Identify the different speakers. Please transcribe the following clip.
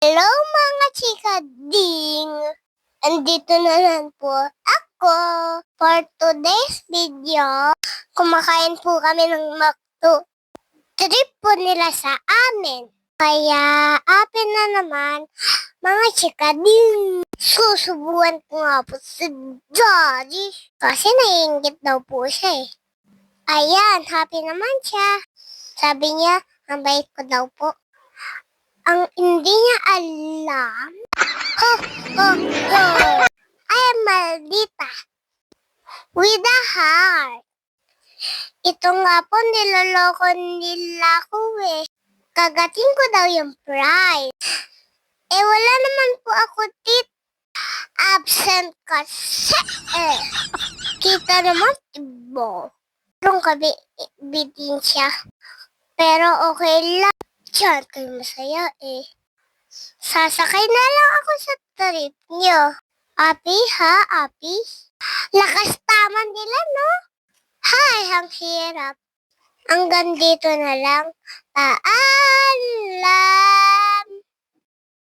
Speaker 1: Hello mga chikading! Andito na naman po ako for today's video. Kumakain po kami ng McDo. Trip po nila sa amin. Kaya atin na naman mga chikading. Susubuan ko nga po si Daddy. Kasi naiingit daw po siya eh. Ayan, happy naman siya. Sabi niya, ang bait ko daw po. Ang hindi niya alam, ho, ho, ho, I am maldita with a heart. Ito nga po, niloloko nila ko eh. Kagatin ko daw yung prize. Eh, wala naman po ako absent kasi eh. Kita naman, ibo. Parang kabitin siya. Pero okay lang. Diyan kayo masaya eh. Sasakay na lang ako sa trip niyo. Api ha, Api? Lakas taman nila, no? Hay, ang hirap. Hanggang dito na lang. Paalam!